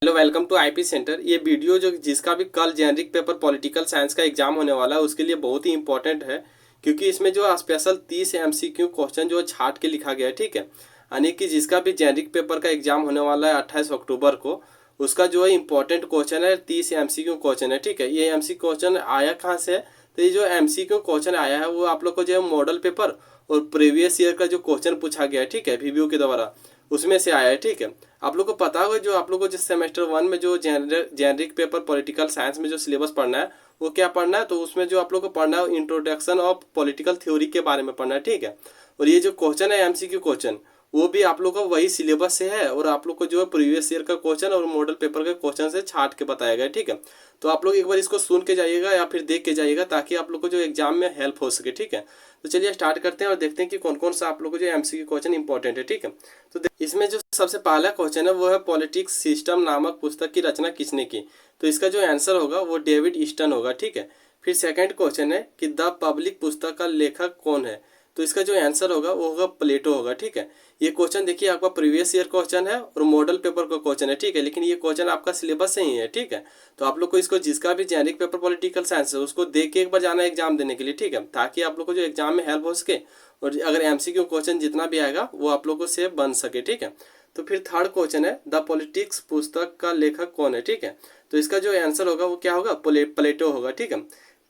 Hello, welcome to IP centre. ये video जो जिसका भी कल जेनरिक पेपर पॉलिटिकल साइंस का एग्जाम होने वाला है उसके लिए बहुत ही इंपॉर्टेंट है, क्योंकि इसमें जो स्पेशल 30 एमसीक्यू क्वेश्चन जो छाट के लिखा गया है। ठीक है, यानी कि जिसका भी जेनरिक पेपर का एग्जाम होने वाला है 28 अक्टूबर को, उसका जो है इंपॉर्टेंट क्वेश्चन है 30 एमसीक्यू क्वेश्चन है। ठीक है, ये एमसीक्यू क्वेश्चन आया कहाँ से है? तो ये जो एमसीक्यू क्वेश्चन आया है वो आप लोग को जो है मॉडल पेपर और प्रीवियस ईयर का जो क्वेश्चन पूछा गया है, ठीक है, वीवीओ के द्वारा, उसमें से आया है। ठीक है, आप लोग को पता होगा जो आप लोग को जिस सेमेस्टर 1 में जो जेनरिक पेपर पॉलिटिकल साइंस में जो सिलेबस पढ़ना है वो क्या पढ़ना है, तो उसमें जो आप लोग को पढ़ना है इंट्रोडक्शन ऑफ पॉलिटिकल थ्योरी के बारे में पढ़ना है। ठीक है, और ये जो क्वेश्चन है एमसीक्यू क्वेश्चन वो भी आप लोग का वही सिलेबस से है, और आप लोग को जो है प्रीवियस ईयर का क्वेश्चन और मॉडल पेपर का क्वेश्चन से छाट के बताया गया है। ठीक है, तो आप लोग एक बार इसको सुन के जाइएगा या फिर देख के जाइएगा ताकि आप लोग को जो एग्जाम में हेल्प हो सके। ठीक है, तो चलिए स्टार्ट करते हैं और देखते हैं कि कौन कौन सा आप लोग को जो एमसीक्यू क्वेश्चन इंपॉर्टेंट है। ठीक है, तो इसमें जो सबसे पहला क्वेश्चन है वो है पॉलिटिक्स सिस्टम नामक पुस्तक की रचना किसने की? तो इसका जो आंसर होगा वो डेविड ईस्टन होगा। ठीक है, फिर सेकंड क्वेश्चन है कि द पब्लिक पुस्तक का लेखक कौन है? तो इसका जो आंसर होगा वो होगा प्लेटो होगा। ठीक है, ये क्वेश्चन देखिए आपका प्रीवियस ईयर क्वेश्चन है और मॉडल पेपर का क्वेश्चन है। ठीक है, लेकिन ये क्वेश्चन आपका सिलेबस से ही है। ठीक है, तो आप लोग को इसको जिसका भी जेनरिक पेपर पॉलिटिकल साइंस है उसको देख के एक बार जाना है एग्जाम देने के लिए। ठीक है, ताकि आप लोग को जो एग्जाम में हेल्प हो सके और अगर एमसीक्यू क्वेश्चन जितना भी आएगा वो आप लोगों से बन सके। ठीक है, तो फिर थर्ड क्वेश्चन है द पॉलिटिक्स पुस्तक का लेखक कौन है? ठीक है, तो इसका जो आंसर होगा वो क्या होगा? प्लेटो होगा। ठीक है,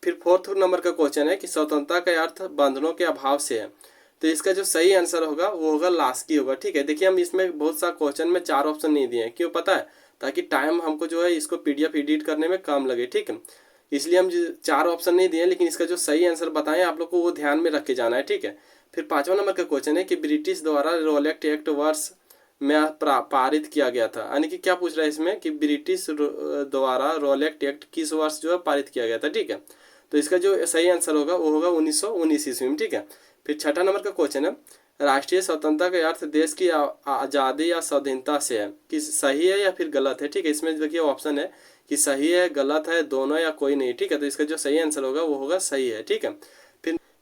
फिर फोर्थ नंबर का क्वेश्चन है कि स्वतंत्रता का अर्थ बंधनों के अभाव से है। तो इसका जो सही आंसर होगा वो होगा लास्की होगा। ठीक है, देखिए हम इसमें बहुत सा क्वेश्चन में 4 ऑप्शन नहीं दिए हैं, क्यों पता है? ताकि टाइम हमको जो है इसको पीडीएफ एडिट करने में कम लगे। ठीक है, इसलिए हम 4 ऑप्शन नहीं दिए, लेकिन इसका जो सही आंसर बताएं आप लोग को वो ध्यान में रख के जाना है। ठीक है, फिर 5वां नंबर का क्वेश्चन है कि ब्रिटिश द्वारा रोलेक्ट एक्ट वर्ष में पारित किया गया था। यानी कि क्या पूछ रहा है इसमें कि ब्रिटिश द्वारा रोलेक्ट एक्ट किस वर्ष जो है पारित किया गया था। ठीक है, तो इसका जो सही आंसर होगा वो होगा 1919 ईस्वी में। ठीक है, फिर 6ठा नंबर का क्वेश्चन है राष्ट्रीय स्वतंत्रता का अर्थ देश की आज़ादी या स्वाधीनता से है, कि सही है या फिर गलत है? ठीक है, इसमें देखिए ऑप्शन है कि सही है, गलत है, दोनों या कोई नहीं। ठीक है, तो इसका जो सही आंसर होगा वो होगा सही है। ठीक है,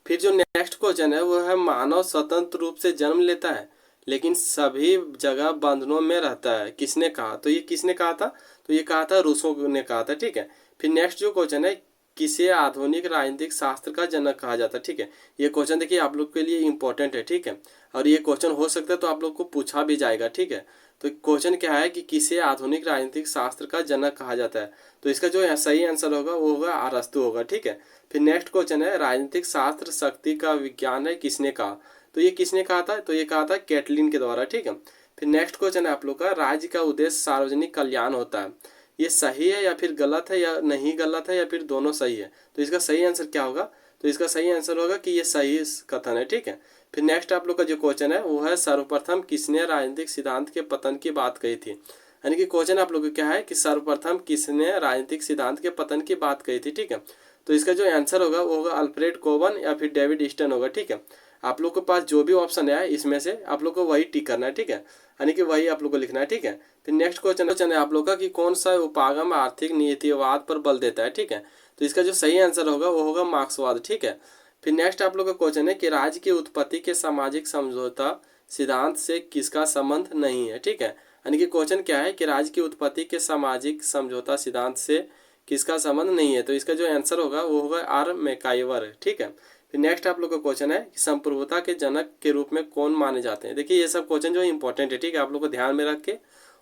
फिर जो नेक्स्ट क्वेश्चन है वो है मानव स्वतंत्र रूप से जन्म लेता है लेकिन सभी जगह बंधनों में रहता है, किसने कहा? तो ये किसने कहा था? तो ये कहा था रूसो ने कहा था। ठीक है, फिर नेक्स्ट जो क्वेश्चन है किसे आधुनिक राजनीतिक शास्त्र का जनक कहा जाता है? ठीक है, ये क्वेश्चन देखिए आप लोग के लिए इंपॉर्टेंट है। ठीक है, और ये क्वेश्चन हो सकता है तो आप लोग को पूछा भी जाएगा। ठीक है, तो क्वेश्चन क्या है कि किसे आधुनिक राजनीतिक शास्त्र का जनक कहा जाता है? तो इसका जो सही आंसर होगा वो होगा अरस्तु होगा। ठीक है, फिर नेक्स्ट क्वेश्चन है राजनीतिक शास्त्र शक्ति का विज्ञान है, किसने कहा? तो ये किसने कहा था? तो ये कहा था कैटलिन के द्वारा। ठीक है, फिर नेक्स्ट क्वेश्चन है आप लोग का राज्य का उद्देश्य सार्वजनिक कल्याण होता है, ये सही है या फिर गलत है, या नहीं गलत है, या फिर दोनों सही है? तो इसका सही आंसर क्या होगा? तो इसका सही आंसर होगा कि ये सही कथन है। ठीक है, फिर नेक्स्ट आप लोग का जो क्वेश्चन है वो है सर्वप्रथम किसने राजनीतिक सिद्धांत के पतन की बात कही थी? यानी कि क्वेश्चन आप लोग को क्या है कि सर्वप्रथम किसने राजनीतिक सिद्धांत के पतन की बात कही थी? ठीक है, तो इसका जो आंसर होगा वो होगा अल्फ्रेड कोवन या फिर डेविड ईस्टन होगा। ठीक है, आप लोग के पास जो भी ऑप्शन है इसमें से आप लोग को वही टिक करना है। ठीक है, यानी कि वही आप लोग को लिखना है। ठीक है, फिर नेक्स्ट क्वेश्चन है आप लोग का कि कौन सा उपागम आर्थिक नीतिवाद पर बल देता है? ठीक है, तो इसका जो सही आंसर होगा वो होगा मार्क्सवाद। ठीक है, फिर नेक्स्ट आप लोग का क्वेश्चन है कि राज्य की उत्पत्ति के सामाजिक समझौता सिद्धांत से किसका संबंध नहीं है? ठीक है, यानी कि क्वेश्चन क्या है कि राज्य की उत्पत्ति के सामाजिक समझौता सिद्धांत से किसका संबंध नहीं है? तो इसका जो आंसर होगा वो होगा आर मैकाइवर। ठीक है, फिर नेक्स्ट आप लोग का क्वेश्चन है कि संप्रभुता के जनक के रूप में कौन माने जाते हैं? देखिए ये सब क्वेश्चन जो है इंपॉर्टेंट है। ठीक है, आप लोग को ध्यान में रख के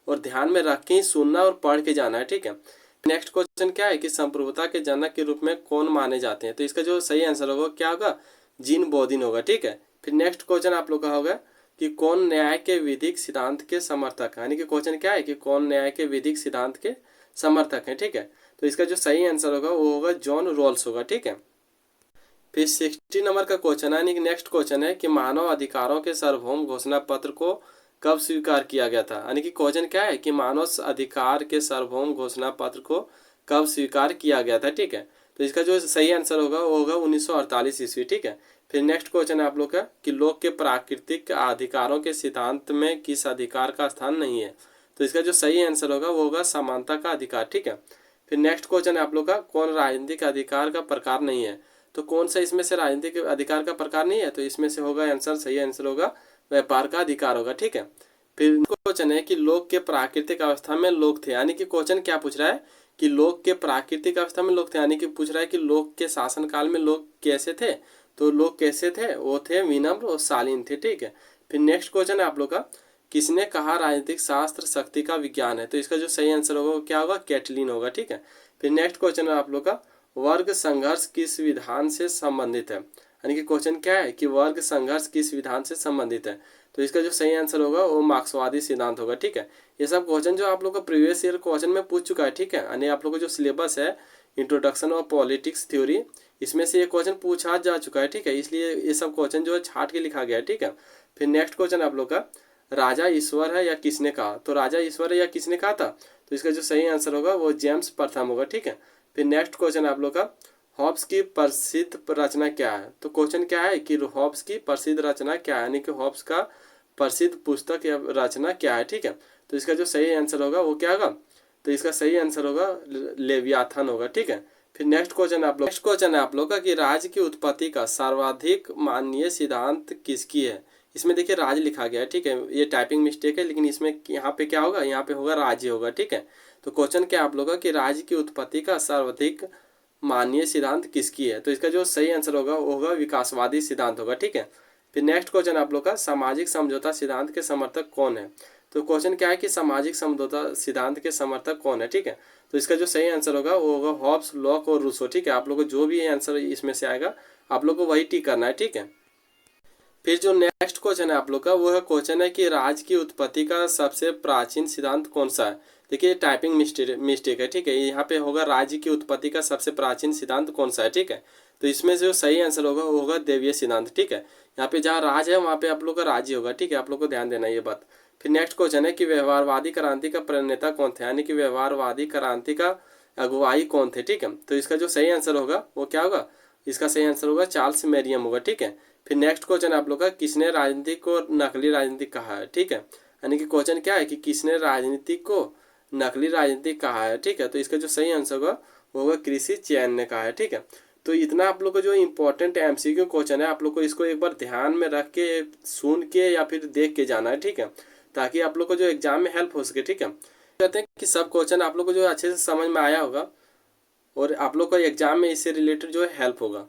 और ध्यान में रख के ही सुनना और पढ़ के जाना है। ठीक है, नेक्स्ट क्वेश्चन क्या है कि संप्रभुता के जनक के रूप में कौन माने जाते हैं? तो इसका जो सही आंसर होगा क्या होगा? जीन बोदिन होगा। ठीक है, फिर नेक्स्ट क्वेश्चन आप लोग का होगा कि कौन न्याय के विधिक सिद्धांत के समर्थक है? यानी कि क्वेश्चन क्या है कि कौन न्याय के विधिक सिद्धांत के समर्थक है? ठीक है, तो इसका जो सही आंसर होगा वो होगा जॉन रॉल्स होगा। ठीक है, फिर 60 नंबर का क्वेश्चन है, यानी कि नेक्स्ट क्वेश्चन है कि मानव अधिकारों के सार्वभौम घोषणा पत्र को कब स्वीकार किया गया था? यानी कि क्वेश्चन क्या है कि मानव अधिकार के सार्वभौम घोषणा पत्र को कब स्वीकार किया गया था? ठीक है, तो इसका जो सही आंसर होगा वो होगा 1948 ईस्वी। ठीक है, फिर नेक्स्ट क्वेश्चन है आप लोग का कि लोक के प्राकृतिक अधिकारों के सिद्धांत में किस अधिकार का स्थान नहीं है? तो इसका जो सही आंसर होगा वो होगा समानता का अधिकार। ठीक है, फिर नेक्स्ट क्वेश्चन है आप लोग का कौन राजनीतिक अधिकार का प्रकार नहीं है? तो कौन सा इसमें से राजनीतिक अधिकार का प्रकार नहीं है? तो इसमें से होगा आंसर, सही आंसर होगा व्यापार का अधिकार होगा। ठीक है, फिर क्वेश्चन है कि लोग के प्राकृतिक अवस्था में लोग थे, यानी कि क्वेश्चन क्या पूछ रहा है कि लोग के प्राकृतिक अवस्था में लोग थे, यानी कि पूछ रहा है कि लोग के शासन काल में लोग कैसे थे। तो लोग कैसे थे, वो थे विनम्र और शालीन थे, ठीक है। फिर नेक्स्ट क्वेश्चन है आप लोग का, किसने कहा राजनीतिक शास्त्र शक्ति का विज्ञान है। तो इसका जो सही आंसर होगा वो क्या होगा, कैटलिन होगा, ठीक है। फिर नेक्स्ट क्वेश्चन है आप लोग का, वर्ग संघर्ष किस विधान से संबंधित है, यानी कि क्वेश्चन क्या है कि वर्ग संघर्ष किस विधान से संबंधित है। तो इसका जो सही आंसर होगा वो मार्क्सवादी सिद्धांत होगा, ठीक है। ये सब क्वेश्चन जो आप लोग का प्रीवियस ईयर क्वेश्चन में पूछ चुका है, ठीक है। यानी आप लोग का जो सिलेबस है इंट्रोडक्शन ऑफ पॉलिटिक्स थ्योरी, इसमें से ये क्वेश्चन पूछा जा चुका है, ठीक है। इसलिए ये सब क्वेश्चन जो है छाट के लिखा गया है, ठीक है। फिर नेक्स्ट क्वेश्चन आप लोग का, राजा ईश्वर है या किसने कहा। तो राजा ईश्वर है या किसने कहा था, तो इसका जो सही आंसर होगा वो जेम्स प्रथम होगा, ठीक है। फिर नेक्स्ट क्वेश्चन आप लोग का, हॉब्स की प्रसिद्ध रचना क्या है। तो क्वेश्चन क्या है कि हॉब्स की प्रसिद्ध रचना क्या है, यानी कि हॉब्स का प्रसिद्ध पुस्तक या रचना क्या है, ठीक है। तो इसका जो सही आंसर होगा वो क्या होगा, तो इसका सही आंसर होगा लेवियाथन होगा, ठीक है। फिर नेक्स्ट क्वेश्चन है आप लोग का कि राज्य की उत्पत्ति का सर्वाधिक माननीय सिद्धांत किसकी है। इसमें देखिए राज्य लिखा गया है, ठीक है। ये टाइपिंग मिस्टेक है, लेकिन इसमें यहाँ पे क्या होगा, यहाँ पे होगा राज्य होगा, ठीक है। तो क्वेश्चन क्या आप लोग का कि राज्य की उत्पत्ति का सर्वाधिक माननीय सिद्धांत किसकी है। तो इसका जो सही आंसर होगा वो होगा विकासवादी सिद्धांत होगा, ठीक है। फिर नेक्स्ट क्वेश्चन आप लोग का, सामाजिक समझौता सिद्धांत के समर्थक कौन है। तो क्वेश्चन क्या है कि सामाजिक समझौता सिद्धांत के समर्थक कौन है, ठीक है। तो इसका जो सही आंसर होगा वो होगा हॉब्स, लॉक और रूसो, ठीक है। आप लोग को जो भी आंसर इसमें से आएगा आप लोग को वही टिक करना है, ठीक है। फिर जो नेक्स्ट क्वेश्चन है आप लोग का वो है क्वेश्चन है कि राज्य की उत्पत्ति का सबसे प्राचीन सिद्धांत कौन सा है। देखिए टाइपिंग मिस्टेक है, ठीक है। यहाँ पे होगा राज्य की उत्पत्ति का सबसे प्राचीन सिद्धांत कौन सा है, ठीक है। तो इसमें जो सही आंसर होगा वो होगा देवीय सिद्धांत, ठीक है। यहाँ पे जहाँ राज है वहाँ पे आप लोग का राज्य होगा, ठीक है। आप लोग को ध्यान देना ये बात। फिर नेक्स्ट क्वेश्चन है कि व्यवहारवादी क्रांति का प्रणेता कौन थे, यानी कि व्यवहारवादी क्रांति का अगुवाई कौन थे, ठीक है। तो इसका जो सही आंसर होगा वो क्या होगा, इसका सही आंसर होगा चार्ल्स मेरियम होगा, ठीक है। फिर नेक्स्ट क्वेश्चन आप लोग का, किसने राजनीति को नकली राजनीति कहा है, ठीक है। यानी कि क्वेश्चन क्या है कि किसने राजनीति को नकली राजनीति कहा है, ठीक है। तो इसका जो सही आंसर होगा वो होगा कृषि चैन ने कहा है, ठीक है। तो इतना आप लोग को जो इंपॉर्टेंट एमसीक्यू क्वेश्चन है आप लोग को इसको एक बार ध्यान में रख के सुन के या फिर देख के जाना है, ठीक है, ताकि आप लोग को जो एग्जाम में हेल्प हो सके, ठीक है। कहते हैं कि सब क्वेश्चन आप लोग को जो अच्छे से समझ में आया होगा और आप लोग को एग्जाम में इससे रिलेटेड जो है हेल्प होगा।